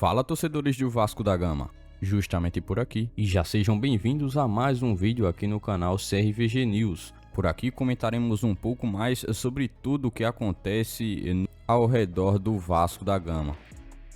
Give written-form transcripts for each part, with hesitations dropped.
Fala, torcedores do Vasco da Gama, justamente por aqui, e já sejam bem-vindos a mais um vídeo aqui no canal CRVG News. Por aqui comentaremos um pouco mais sobre tudo o que acontece ao redor do Vasco da Gama.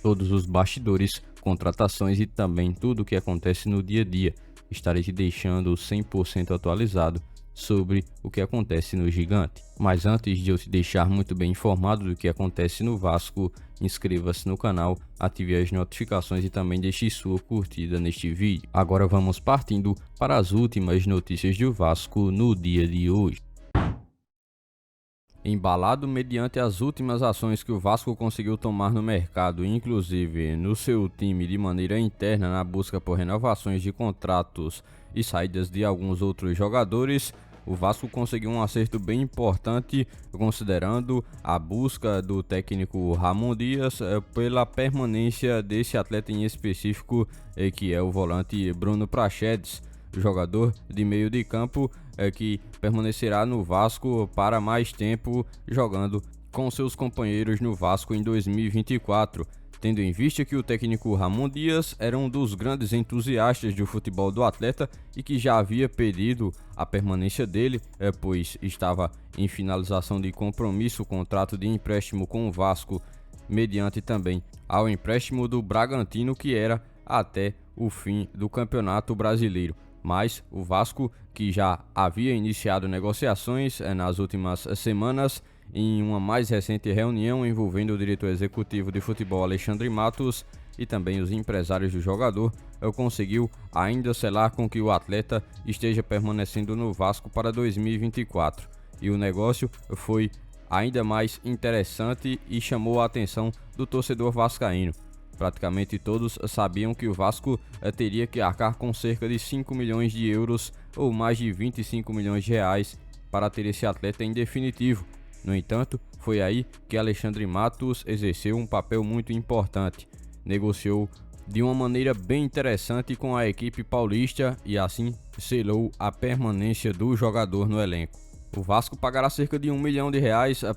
Todos os bastidores, contratações e também tudo o que acontece no dia a dia. Estarei te deixando 100% atualizado sobre o que acontece no Gigante. Mas antes de eu te deixar muito bem informado do que acontece no Vasco, inscreva-se no canal, ative as notificações e também deixe sua curtida neste vídeo. Agora vamos partindo para as últimas notícias do Vasco no dia de hoje. Embalado mediante as últimas ações que o Vasco conseguiu tomar no mercado, inclusive no seu time de maneira interna na busca por renovações de contratos e saídas de alguns outros jogadores, o Vasco conseguiu um acerto bem importante, considerando a busca do técnico Ramon Dias pela permanência desse atleta em específico, que é o volante Bruno Prachedes, jogador de meio de campo que permanecerá no Vasco para mais tempo, jogando com seus companheiros no Vasco em 2024. Tendo em vista que o técnico Ramon Dias era um dos grandes entusiastas do futebol do atleta e que já havia pedido a permanência dele, pois estava em finalização de compromisso o contrato de empréstimo com o Vasco, mediante também ao empréstimo do Bragantino, que era até o fim do Campeonato Brasileiro. Mas o Vasco, que já havia iniciado negociações nas últimas semanas, em uma mais recente reunião envolvendo o diretor executivo de futebol Alexandre Matos e também os empresários do jogador, conseguiu ainda selar com que o atleta esteja permanecendo no Vasco para 2024. E o negócio foi ainda mais interessante e chamou a atenção do torcedor vascaíno. Praticamente todos sabiam que o Vasco teria que arcar com cerca de 5 milhões de euros ou mais de 25 milhões de reais para ter esse atleta em definitivo. No entanto, foi aí que Alexandre Matos exerceu um papel muito importante. Negociou de uma maneira bem interessante com a equipe paulista e assim selou a permanência do jogador no elenco. O Vasco pagará cerca de R$1 milhão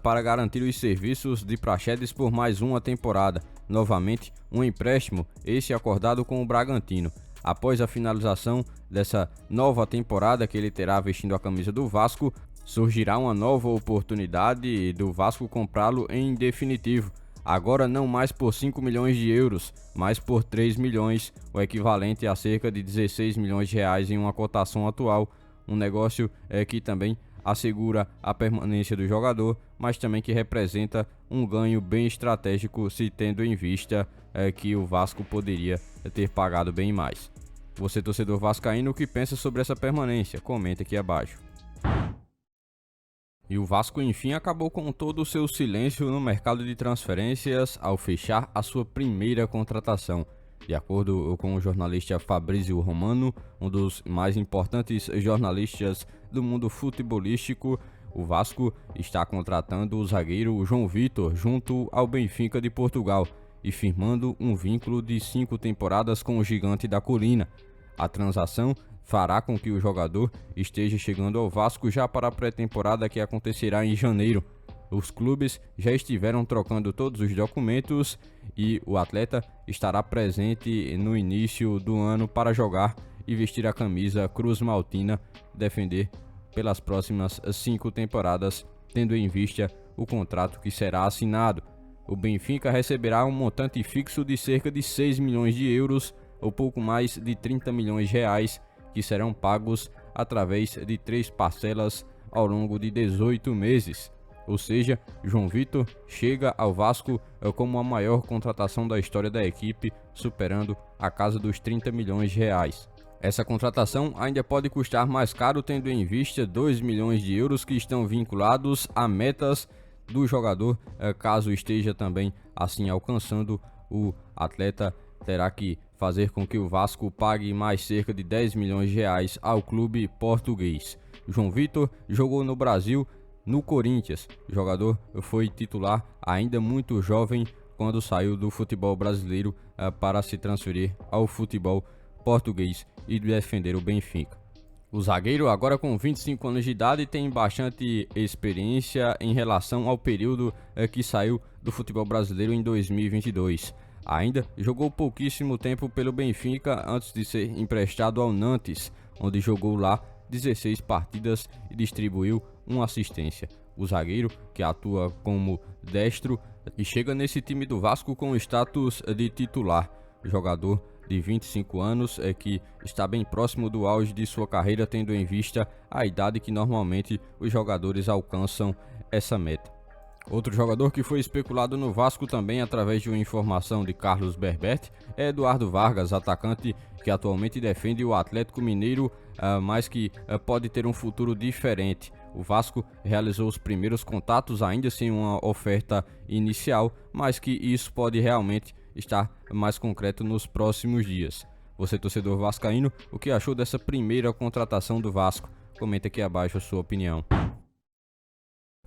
para garantir os serviços de Prachedes por mais uma temporada. Novamente, um empréstimo, esse acordado com o Bragantino. Após a finalização dessa nova temporada que ele terá vestindo a camisa do Vasco, surgirá uma nova oportunidade do Vasco comprá-lo em definitivo. Agora não mais por 5 milhões de euros, mas por 3 milhões, o equivalente a cerca de 16 milhões de reais em uma cotação atual. Um negócio que também assegura a permanência do jogador, mas também que representa um ganho bem estratégico, se tendo em vista que o Vasco poderia ter pagado bem mais. Você, torcedor vascaíno, o que pensa sobre essa permanência? Comente aqui abaixo. E o Vasco enfim acabou com todo o seu silêncio no mercado de transferências ao fechar a sua primeira contratação. De acordo com o jornalista Fabrício Romano, um dos mais importantes jornalistas do mundo futebolístico, o Vasco está contratando o zagueiro João Vitor junto ao Benfica de Portugal e firmando um vínculo de 5 temporadas com o Gigante da Colina. A transação fará com que o jogador esteja chegando ao Vasco já para a pré-temporada que acontecerá em janeiro. Os clubes já estiveram trocando todos os documentos e o atleta estará presente no início do ano para jogar e vestir a camisa Cruz Maltina, defender pelas próximas 5 temporadas, tendo em vista o contrato que será assinado. O Benfica receberá um montante fixo de cerca de 6 milhões de euros, ou pouco mais de 30 milhões de reais, que serão pagos através de 3 parcelas ao longo de 18 meses. Ou seja, João Vitor chega ao Vasco como a maior contratação da história da equipe, superando a casa dos 30 milhões de reais. Essa contratação ainda pode custar mais caro, tendo em vista 2 milhões de euros que estão vinculados a metas do jogador. Caso esteja também assim alcançando, o atleta terá que fazer com que o Vasco pague mais cerca de 10 milhões de reais ao clube português. João Vitor jogou no Brasil, no Corinthians. O jogador foi titular ainda muito jovem quando saiu do futebol brasileiro para se transferir ao futebol português e defender o Benfica. O zagueiro, agora com 25 anos de idade, tem bastante experiência em relação ao período que saiu do futebol brasileiro em 2022. Ainda jogou pouquíssimo tempo pelo Benfica antes de ser emprestado ao Nantes, onde jogou lá 16 partidas e distribuiu uma assistência. O zagueiro, que atua como destro e chega nesse time do Vasco com status de titular. Jogador de 25 anos que está bem próximo do auge de sua carreira, tendo em vista a idade que normalmente os jogadores alcançam essa meta. Outro jogador que foi especulado no Vasco também através de uma informação de Carlos Berbert é Eduardo Vargas, atacante que atualmente defende o Atlético Mineiro, mas que pode ter um futuro diferente. O Vasco realizou os primeiros contatos ainda sem uma oferta inicial, mas que isso pode realmente estar mais concreto nos próximos dias. Você, torcedor vascaíno, o que achou dessa primeira contratação do Vasco? Comenta aqui abaixo a sua opinião.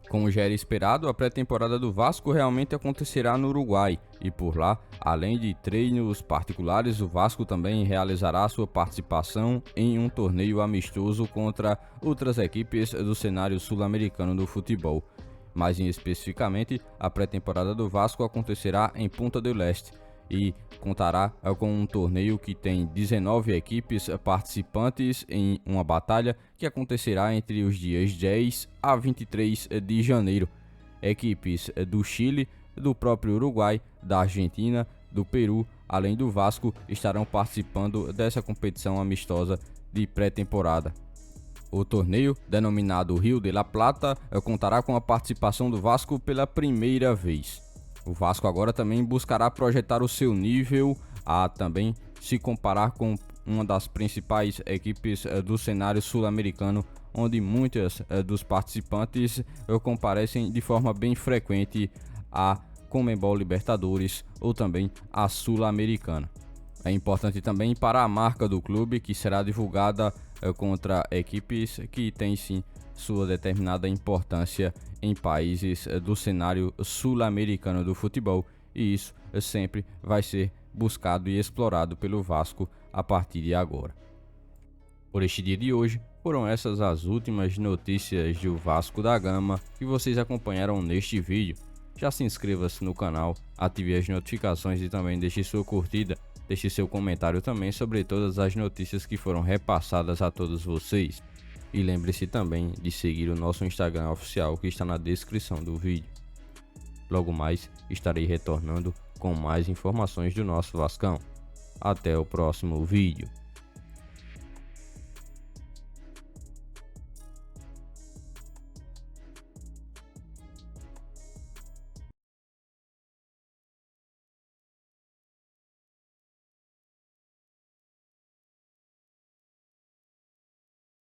Como já era esperado, a pré-temporada do Vasco realmente acontecerá no Uruguai e por lá, além de treinos particulares, o Vasco também realizará sua participação em um torneio amistoso contra outras equipes do cenário sul-americano do futebol. Mais especificamente, a pré-temporada do Vasco acontecerá em Punta del Este e contará com um torneio que tem 19 equipes participantes em uma batalha que acontecerá entre os dias 10 a 23 de janeiro. Equipes do Chile, do próprio Uruguai, da Argentina, do Peru, além do Vasco, estarão participando dessa competição amistosa de pré-temporada. O torneio, denominado Rio de la Plata, contará com a participação do Vasco pela primeira vez. O Vasco agora também buscará projetar o seu nível a também se comparar com uma das principais equipes do cenário sul-americano, onde muitos dos participantes comparecem de forma bem frequente à Conmebol Libertadores ou também à Sul-Americana. É importante também para a marca do clube, que será divulgada contra equipes que têm sim sua determinada importância em países do cenário sul-americano do futebol, e isso sempre vai ser buscado e explorado pelo Vasco a partir de agora. Por este dia de hoje, foram essas as últimas notícias do Vasco da Gama que vocês acompanharam neste vídeo. Já se inscreva-se no canal, ative as notificações e também deixe sua curtida. Deixe seu comentário também sobre todas as notícias que foram repassadas a todos vocês. E lembre-se também de seguir o nosso Instagram oficial, que está na descrição do vídeo. Logo mais estarei retornando com mais informações do nosso Vascão. Até o próximo vídeo.